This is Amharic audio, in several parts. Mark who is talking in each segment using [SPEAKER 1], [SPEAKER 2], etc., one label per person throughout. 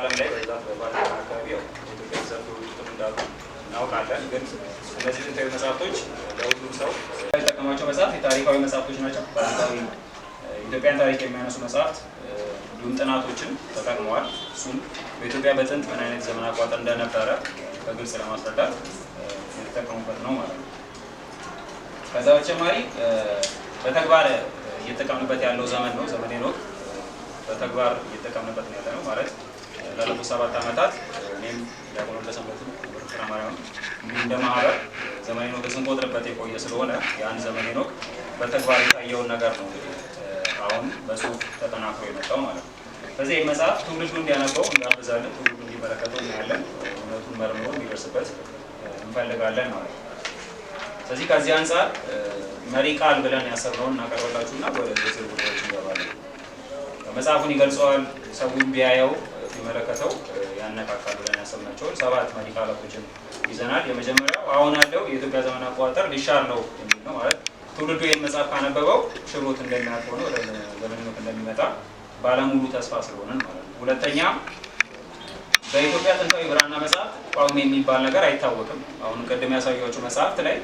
[SPEAKER 1] በዓለም ላይ በዛት በባህር አካባቢ ያው ኢትዮጵያ ዘርፍ ውስጥ እንዳሉ እናውቃለን። ግን እነዚህ ጥንታዊ መጽሐፍቶች ለሁሉም ሰው የሚጠቀሟቸው መጽሐፍት የታሪካዊ መጽሐፍቶች ናቸው። ታሪካዊ ኢትዮጵያን ታሪክ የሚያነሱ መጽሐፍት እንዲሁም ጥናቶችን ተጠቅመዋል። እሱም በኢትዮጵያ በጥንት ምን አይነት ዘመን አቆጣጠር እንደነበረ በግልጽ ለማስረዳት የተጠቀሙበት ነው ማለት ነው። ከዛ በተጨማሪ በተግባር እየተጠቀምንበት ያለው ዘመን ነው ዘመነ ሄኖክ። በተግባር እየተጠቀምንበት ነው ያለ ነው ማለት ላለፉት 7 ዓመታት እኔም ዲያቆን ወልደሰንበት ማርያም እንደ ማህበር ዘመነ ሄኖክን ስንቆጥርበት የቆየ ስለሆነ ያን ዘመነ ሄኖክ በተግባር የታየውን ነገር ነው አሁን በጽሁፍ ተጠናክሮ የመጣው ማለት ነው። ስለዚህ ይህ መጽሐፍ ትውልዱ እንዲያነበው እንጋብዛለን፣ ትውልዱ እንዲመለከተው እናያለን፣ እውነቱን መርምሮ እንዲደርስበት እንፈልጋለን ማለት ነው። ስለዚህ ከዚህ አንጻር መሪ ቃል ብለን ያሰብነውን እናቀርበላችሁና ወደ ዝርዝር ጉዳዮች እንገባለን። መጽሐፉን ይገልጸዋል፣ ሰውን ቢያየው ቢመለከተው ያነቃቃል ብለን ያሰብናቸውን 7 መሪ ቃላቶችን ይዘናል። የመጀመሪያው አሁን ያለው የኢትዮጵያ ዘመን አቆጣጠር ሊሻር ነው የሚል ነው። ማለት ትውልዱ ይህን መጽሐፍ ካነበበው ሽሮት እንደሚያልፍ ሆኖ ወደ ዘመነ ሄኖክ እንደሚመጣ ባለሙሉ ተስፋ ስለሆነን ማለት ነው። ሁለተኛ በኢትዮጵያ ጥንታዊ ብራና መጽሐፍ ጳጉሜ የሚባል ነገር አይታወቅም። አሁን ቅድም ያሳያችሁ መጽሐፍት ላይ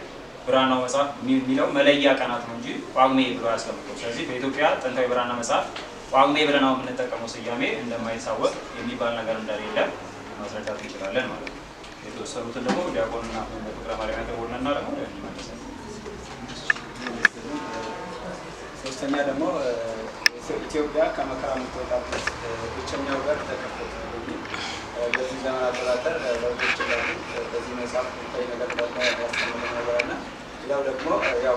[SPEAKER 1] ብራናው መጽሐፍ የሚለው መለያ ቀናት ነው እንጂ ጳጉሜ ብሎ ያስቀምጠው። ስለዚህ በኢትዮጵያ ጥንታዊ ብራና መጽሐፍ ጳጉሜ ብለን የምንጠቀመው ስያሜ እንደማይታወቅ የሚባል ነገር እንደሌለ ማስረዳት እንችላለን ማለት ነው። የተወሰኑትን ደግሞ ዲያቆንና ፍቅረ ማርያም ያቀርቡልንና ደግሞ እንመለሳለን።
[SPEAKER 2] ሶስተኛ ደግሞ ኢትዮጵያ ከመከራ የምትወጣበት ብቸኛው በር ተከፈተ በሚል በዚህ ዘመን አቆጣጠር ለውጦች እንዳሉ በዚህ መጽሐፍ ታይ ነገር ደግሞ ያስተምር ነገር አለ። ሌላው ደግሞ ያው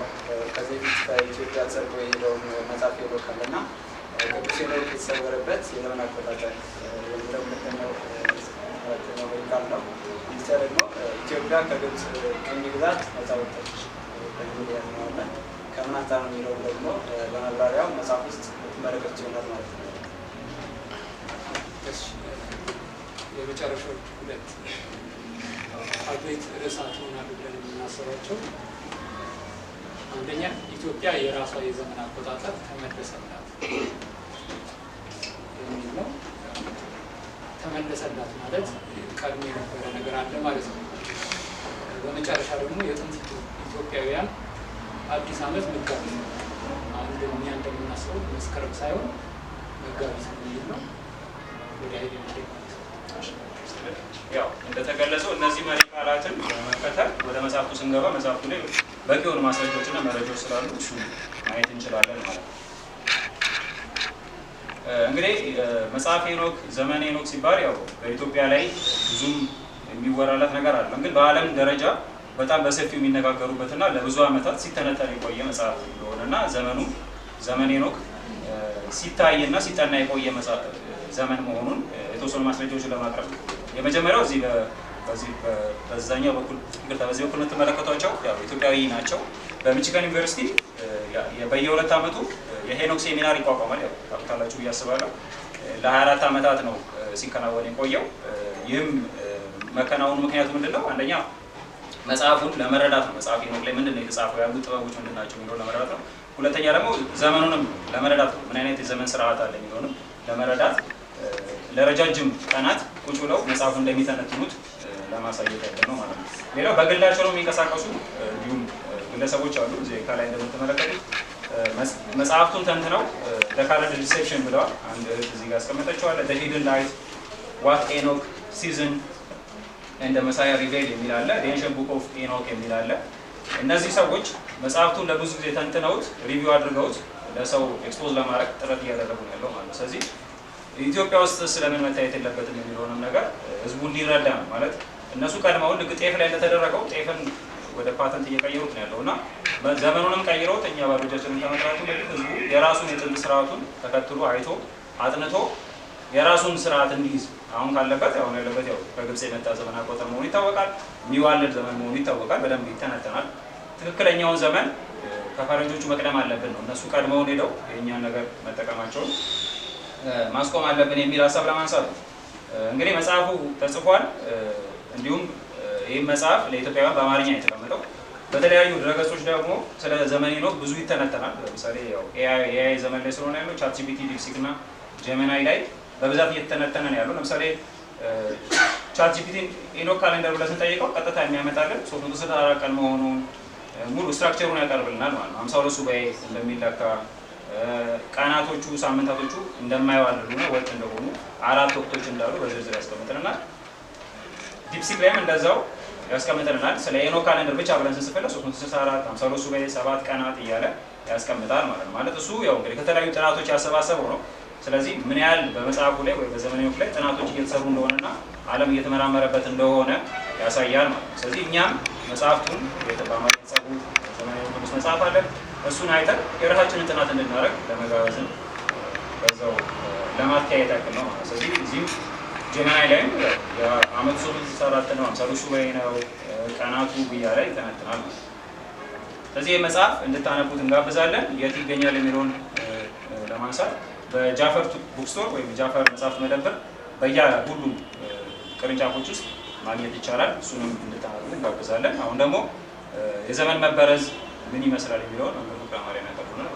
[SPEAKER 2] ከዚህ ፊት ከኢትዮጵያ ጸድቆ የሄደውን መጽሐፍ ሄኖክና ቅዱስ ሄኖክ የተሰወረበት የዘመን አቆጣጠር የሚለው ሁለተኛው ቃል ነው። ይህ ደግሞ ኢትዮጵያ ከግብጽ ቅኝ ግዛት ነፃ ወጣች በሚል ያምናለን። ከምን አንጻር ነው የሚለውን ደግሞ በመብራሪያው መጽሐፍ ውስጥ መረከት ይሆናል ማለት ነው።
[SPEAKER 3] የመጨረሻዎቹ 2 አበይት ርዕሳት ይሆናሉ ብለን የምናስባቸው አንደኛ ኢትዮጵያ የራሷ የዘመን አቆጣጠር ተመለሰላት የሚል ነው። ተመለሰላት ማለት ቀድሞ የነበረ ነገር አለ ማለት ነው። በመጨረሻ ደግሞ የጥንት ኢትዮጵያውያን አዲስ ዓመት መጋቢት ነው። አሁን እኛ እንደምናስበው መስከረም ሳይሆን መጋቢት የሚል ነው። ወደ አይደ
[SPEAKER 1] ያው እንደተገለጸው እነዚህ መሪ ቃላትን በመከተል ወደ መጽሐፍቱ ስንገባ መጽሐፍቱ ላይ በቂ የሆኑ ማስረጃዎችና መረጃዎች ስላሉ እሱ ማየት እንችላለን ማለት ነው። እንግዲህ መጽሐፍ ሄኖክ ዘመነ ሄኖክ ሲባል ያው በኢትዮጵያ ላይ ብዙም የሚወራለት ነገር አለ። ግን በዓለም ደረጃ በጣም በሰፊው የሚነጋገሩበትና ለብዙ ዓመታት ሲተነተን የቆየ መጽሐፍ እንደሆነና ዘመኑ ዘመነ ሄኖክ ሲታይና ሲጠና የቆየ ዘመን መሆኑን የተወሰኑ ማስረጃዎችን ለማቅረብ የመጀመሪያው እዚህ በዛኛው በኩል በዚህ በኩል የምትመለከቷቸው ያው ኢትዮጵያዊ ናቸው። በሚቺጋን ዩኒቨርሲቲ በየ2 ዓመቱ የሄኖክ ሴሚናር ይቋቋማል። ያው ታውቃላችሁ ብዬ አስባለሁ። ለ24 ዓመታት ነው ሲከናወን የቆየው። ይህም መከናወኑ ምክንያቱ ምንድነው? አንደኛ መጽሐፉን ለመረዳት ነው። መጽሐፍ ሄኖክ ላይ ምንድነው የተጻፈው ያሉት ጥበቦች ምንድናቸው የሚለውን ለመረዳት ነው። ሁለተኛ ደግሞ ዘመኑንም ለመረዳት ነው። ምን አይነት የዘመን ስርዓት አለ የሚለውንም ለመረዳት ለረጃጅም ቀናት ቁጭ ብለው መጽሐፉን እንደሚተነትኑት ለማሳየት ያለ ነው ማለት ነው። ሌላው በግላቸው ነው የሚንቀሳቀሱ እንዲሁም ግለሰቦች አሉ። እዚህ ከላይ እንደምትመለከቱት መጽሐፍቱን ተንትነው ለካለንድ ዲሴፕሽን ብለዋል። አንድ እዚህ ጋር አስቀምጣቸዋለሁ። ዘ ሂድን ላይት ዋት ኤኖክ ሲዝን እንደ መሳያ ሪቬል የሚል አለ። ኤንሸንት ቡክ ኦፍ ኤኖክ የሚል አለ። እነዚህ ሰዎች መጽሐፍቱን ለብዙ ጊዜ ተንትነውት ሪቪው አድርገውት ለሰው ኤክስፖዝ ለማድረግ ጥረት እያደረጉ ነው ያለው ማለት ነው። ስለዚህ ኢትዮጵያ ውስጥ ስለምን መታየት የለበትም የሚለውንም ነገር ህዝቡ እንዲረዳ ነው ማለት እነሱ ቀድመው ልክ ጤፍ ላይ እንደተደረገው ጤፍን ወደ ፓተንት እየቀየሩት ነው ያለውና ዘመኑንም ቀይረውት እኛ ባሮጃችንን ከመጥራቱ በፊት ህዝቡ የራሱን የጥንት ስርዓቱን ተከትሎ አይቶ አጥንቶ የራሱን ስርዓት እንዲይዝ አሁን ካለበት አሁን ያለበት ያው ከግብጽ የመጣ ዘመን አቆጣጠር መሆኑ ይታወቃል። የሚዋለድ ዘመን መሆኑ ይታወቃል። በደንብ ይተነተናል። ትክክለኛውን ዘመን ከፈረንጆቹ መቅደም አለብን ነው። እነሱ ቀድመውን ሄደው የእኛን ነገር መጠቀማቸውን ማስቆም አለብን የሚል ሀሳብ ለማንሳት ነው። እንግዲህ መጽሐፉ ተጽፏል። እንዲሁም ይህ መጽሐፍ ለኢትዮጵያውያን በአማርኛ የተቀመጠው በተለያዩ ድረገጾች ደግሞ ስለ ዘመነ ሄኖክ ብዙ ይተነተናል። ለምሳሌ ያው ኤአይ ዘመን ላይ ስለሆነ ያለው ቻትጂፒቲ፣ ዲፕሲክ እና ጀሚናይ ላይ በብዛት እየተተነተነ ነው ያለው። ለምሳሌ ቻት ጂፒቲ ኢኖክ ካሌንደር ብለን ስንጠይቀው ቀጥታ የሚያመጣልን 364 ቀን መሆኑን ሙሉ ስትራክቸሩን ያቀርብልናል ማለት ነው። 52 ሱባኤ እንደሚለካ ቀናቶቹ ሳምንታቶቹ እንደማይዋልሉና ወጥ እንደሆኑ 4 ወቅቶች እንዳሉ በዝርዝር ያስቀምጥልናል። ዲፕሲክ ላይም እንደዛው ያስቀምጥልናል። ስለ ኢኖክ ካሌንደር ብቻ ብለን ስንጽፍለት 364 52 ሱባኤ 7 ቀናት እያለ ያስቀምጣል ማለት ነው። ማለት እሱ ያው እንግዲህ ከተለያዩ ጥናቶች ያሰባሰበው ነው። ስለዚህ ምን ያህል በመጽሐፉ ላይ ወይ በዘመነ ሄኖክ ላይ ጥናቶች እየተሰሩ እንደሆነና ዓለም እየተመራመረበት እንደሆነ ያሳያል ማለት ነው። ስለዚህ እኛም መጽሐፍቱን በአማርኛ የተጻፉ ዘመነ ሄኖክ ቅዱስ መጽሐፍ አለን። እሱን አይተን የራሳችንን ጥናት እንድናደርግ ለመጋበዝን በዛው ለማካሄድ ያክል ነው ማለት ነው። ስለዚህ እዚህም ጀመናይ ላይም የዓመቱ 364 ነው፣ 52 ሱባኤ ነው፣ ቀናቱ ብያ ላይ ይተነትናል ማለት ነው። ስለዚህ ይህ መጽሐፍ እንድታነቡት እንጋብዛለን። የት ይገኛል የሚለውን ለማንሳት በጃፈር ቡክስቶር ወይም ጃፈር መጽሐፍት መደብር በየሁሉም ቅርንጫፎች ውስጥ ማግኘት ይቻላል። እሱንም እንድታነቡት እንጋብዛለን። አሁን ደግሞ የዘመን መበረዝ ምን ይመስላል የሚለውን መምህር ፍቅረ ማርያም ያቀርቡልናል።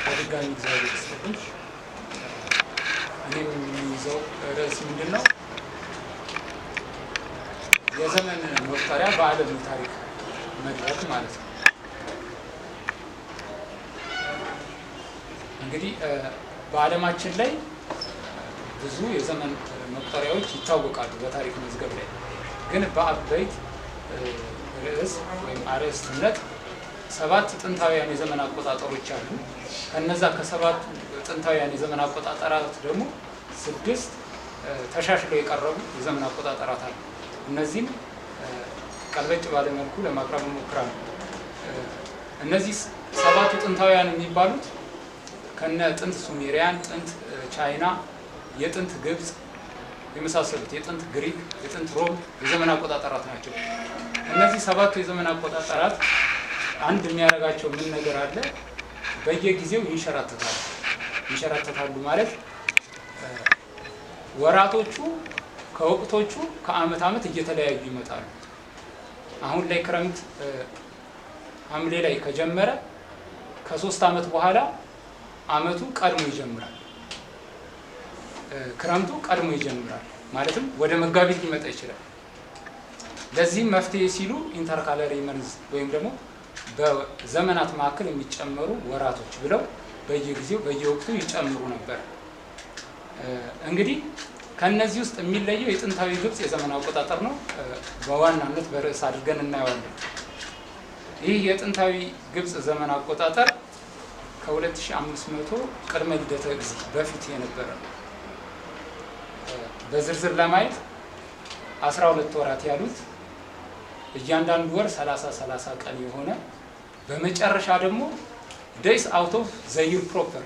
[SPEAKER 3] በድጋሚ እግዚአብሔር ይስጥልኝ። እኔም የሚይዘው ርዕስ ምንድን ነው? የዘመን መቁጠሪያ በዓለም ታሪክ መድረክ ማለት ነው። እንግዲህ በዓለማችን ላይ ብዙ የዘመን መቁጠሪያዎች ይታወቃሉ በታሪክ መዝገብ ላይ። ግን በአበይት ርዕስ ወይም አርዕስትነት 7 ጥንታውያን የዘመን አቆጣጠሮች አሉ። ከነዛ ከ7 ጥንታውያን የዘመን አቆጣጠራት ደግሞ 6 ተሻሽለው የቀረቡ የዘመን አቆጣጠራት አሉ። እነዚህም ቀልበጭ ባለ መልኩ ለማቅረብ እንሞክራለን። እነዚህ 7ቱ ጥንታውያን የሚባሉት ከነ ጥንት ሱሜሪያን፣ ጥንት ቻይና፣ የጥንት ግብፅ የመሳሰሉት የጥንት ግሪክ፣ የጥንት ሮም የዘመን አቆጣጠራት ናቸው። እነዚህ 7ቱ የዘመን አቆጣጠራት አንድ የሚያደርጋቸው ምን ነገር አለ? በየጊዜው ይንሸራተታሉ። ይንሸራተታሉ ማለት ወራቶቹ ከወቅቶቹ ከዓመት ዓመት እየተለያዩ ይመጣሉ። አሁን ላይ ክረምት ሐምሌ ላይ ከጀመረ ከ3 ዓመት በኋላ ዓመቱ ቀድሞ ይጀምራል። ክረምቱ ቀድሞ ይጀምራል ማለትም ወደ መጋቢት ሊመጣ ይችላል። ለዚህም መፍትሄ ሲሉ ኢንተርካለሪ መንዝ ወይም ደግሞ በዘመናት መካከል የሚጨመሩ ወራቶች ብለው በየጊዜው በየወቅቱ ይጨምሩ ነበር። እንግዲህ ከነዚህ ውስጥ የሚለየው የጥንታዊ ግብፅ የዘመን አቆጣጠር ነው። በዋናነት በርዕስ አድርገን እናየዋለን። ይህ የጥንታዊ ግብፅ ዘመን አቆጣጠር ከ2500 ቅድመ ልደተ እግዚእ በፊት የነበረ ነው። በዝርዝር ለማየት 12 ወራት ያሉት እያንዳንዱ ወር 30 ቀን የሆነ በመጨረሻ ደግሞ ዴይስ አውት ኦፍ ዘ ይር ፕሮፐር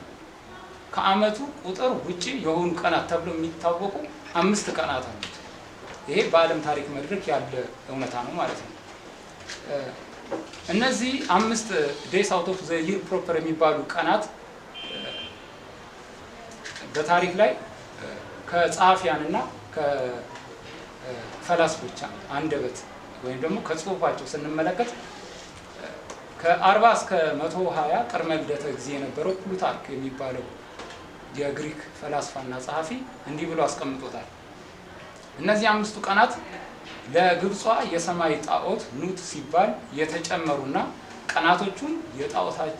[SPEAKER 3] ከዓመቱ ቁጥር ውጪ የሆኑ ቀናት ተብለው የሚታወቁ 5 ቀናት አሉት። ይሄ በዓለም ታሪክ መድረክ ያለ እውነታ ነው ማለት ነው። እነዚህ 5 ዴይስ አውት ኦፍ ዘ ይር ፕሮፐር የሚባሉ ቀናት በታሪክ ላይ ከጸሐፊያንና ከፈላስፎች አንደበት ወይም ደግሞ ከጽሁፋቸው ስንመለከት ከ40 እስከ 120 ቅድመ ልደተ እግዚእ የነበረው ፕሉታርክ የሚባለው የግሪክ ፈላስፋና ጸሐፊ እንዲህ ብሎ አስቀምጦታል። እነዚህ 5ቱ ቀናት ለግብጿ የሰማይ ጣዖት ኑት ሲባል የተጨመሩና ቀናቶቹም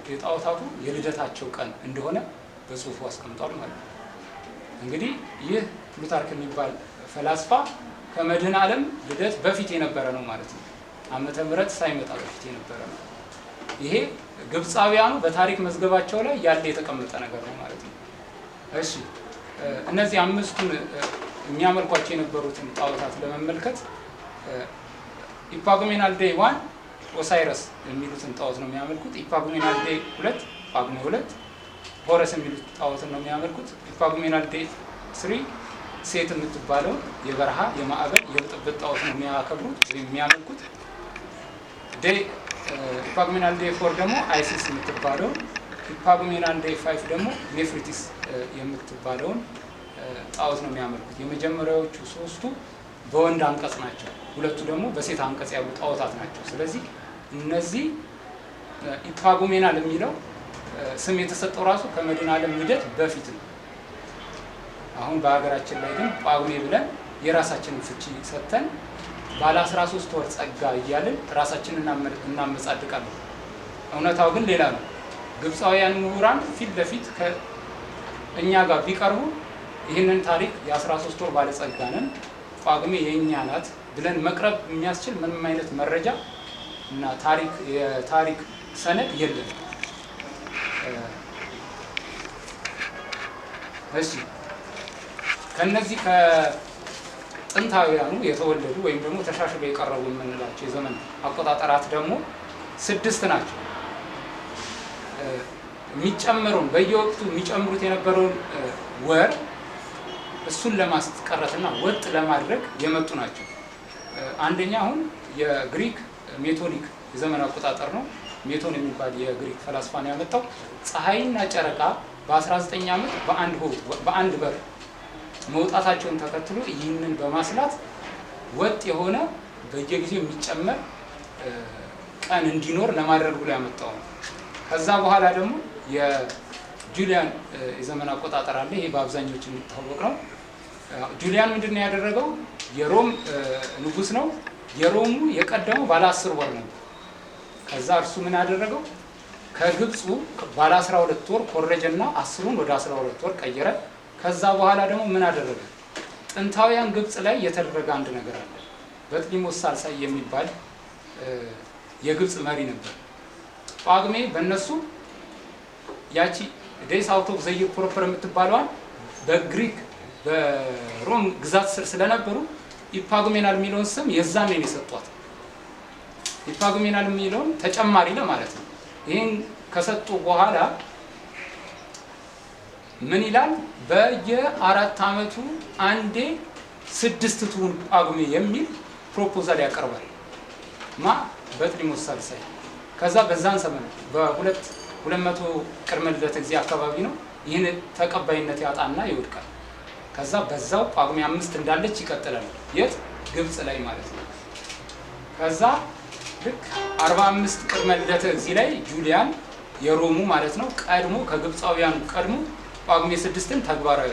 [SPEAKER 3] የጣዖታቱ የልደታቸው ቀን እንደሆነ በጽሁፉ አስቀምጧል ማለት ነው። እንግዲህ ይህ ፕሉታርክ የሚባል ፈላስፋ ከመድኃኔ ዓለም ልደት በፊት የነበረ ነው ማለት ነው። ዓመተ ምሕረት ሳይመጣ በፊት የነበረ ነው። ይሄ ግብፃውያኑ በታሪክ መዝገባቸው ላይ ያለ የተቀመጠ ነገር ነው ማለት ነው። እሺ እነዚህ 5ቱን የሚያመልኳቸው የነበሩትን ጣዖታት ለመመልከት ኢፓጉሜናል ዴይ 1 ኦሳይረስ የሚሉትን ጣዖት ነው የሚያመልኩት። ኢፓጉሜናል ዴይ 2 ጳጉሜ 2 ሆረስ የሚሉት ጣዖትን ነው የሚያመልኩት። ኢፓጉሜናል ዴይ 3 ሴት የምትባለው የበረሃ የማዕበል የብጥብጥ ጣዖት ነው የሚያከብሩት ወይም የሚያመልኩት። ኢፓጉሜናል ዴይ 4 ደግሞ አይሲስ የምትባለው፣ ኢፓጉሜናል ዴይ 5 ደግሞ ኔፍሪቲስ የምትባለውን ጣዖት ነው የሚያመልኩት። የመጀመሪያዎቹ 3ቱ በወንድ አንቀጽ ናቸው፣ 2ቱ ደግሞ በሴት አንቀጽ ያሉ ጣዖታት ናቸው። ስለዚህ እነዚህ ኢፓጉሜናል የሚለው ስም የተሰጠው ራሱ ከመድኃኔ ዓለም ልደት በፊት ነው። አሁን በሀገራችን ላይ ግን ጳጉሜ ብለን የራሳችንን ፍቺ ሰጥተን ባለ 13 ወር ጸጋ እያልን ራሳችንን እናመጻድቃለን። እውነታው ግን ሌላ ነው። ግብፃውያን ምሁራን ፊት ለፊት ከእኛ ጋር ቢቀርቡ ይህንን ታሪክ የ13 ወር ባለጸጋ ነን ጳጉሜ የእኛ ናት ብለን መቅረብ የሚያስችል ምንም አይነት መረጃ እና የታሪክ ሰነድ የለም። እሺ ከነዚህ ከጥንታውያኑ የተወለዱ ወይም ደግሞ ተሻሽለው የቀረቡ የምንላቸው የዘመን አቆጣጠራት ደግሞ 6 ናቸው። የሚጨምሩን በየወቅቱ የሚጨምሩት የነበረውን ወር እሱን ለማስቀረትና ወጥ ለማድረግ የመጡ ናቸው። አንደኛ አሁን የግሪክ ሜቶኒክ የዘመን አቆጣጠር ነው። ሜቶን የሚባል የግሪክ ፈላስፋ ነው ያመጣው። ፀሐይና ጨረቃ በ19 ዓመት በአንድ በር መውጣታቸውን ተከትሎ ይህንን በማስላት ወጥ የሆነ በየጊዜው የሚጨመር ቀን እንዲኖር ለማድረግ ብሎ ያመጣው ነው። ከዛ በኋላ ደግሞ የጁሊያን የዘመን አቆጣጠር አለ። ይሄ በአብዛኞቹ የሚታወቅ ነው። ጁሊያን ምንድነው ያደረገው? የሮም ንጉስ ነው። የሮሙ የቀደመው ባለ 10 ወር ነው። ከዛ እርሱ ምን ያደረገው? ከግብፁ ባለ 12 ወር ኮረጀና 10ን ወደ 12 ወር ቀየረ። ከዛ በኋላ ደግሞ ምን አደረገ? ጥንታውያን ግብፅ ላይ የተደረገ አንድ ነገር አለ። በጥሊሞስ ሳልሳይ የሚባል የግብፅ መሪ ነበር። ጳጉሜ በእነሱ ያቺ ዴይስ አውት ኦፍ ዘ ይር ፕሮፐር የምትባለዋን በግሪክ በሮም ግዛት ስር ስለነበሩ ኢፓጉሜናል የሚለውን ስም የዛኔ ነው የሰጧት። ኢፓጉሜናል የሚለውን ተጨማሪ ለማለት ነው። ይህን ከሰጡ በኋላ ምን ይላል? በየ4 ዓመቱ አንዴ 6 ትሁን ጳጉሜ የሚል ፕሮፖዛል ያቀርባል። በጥሊሞስ ሳልሳይ። ከዛ በዛን ዘመን በ200 ቅድመ ልደተ ጊዜ አካባቢ ነው ይህን ተቀባይነት ያጣና ይወድቃል። ከዛ በዛው ጳጉሜ 5 እንዳለች ይቀጥላል። የት? ግብፅ ላይ ማለት ነው። ከዛ ልክ 45 ቅድመ ልደተ ጊዜ ላይ ጁሊያን የሮሙ ማለት ነው ቀድሞ ከግብፃውያን ቀድሞ ጳጉሜ 6ን ተግባራዊ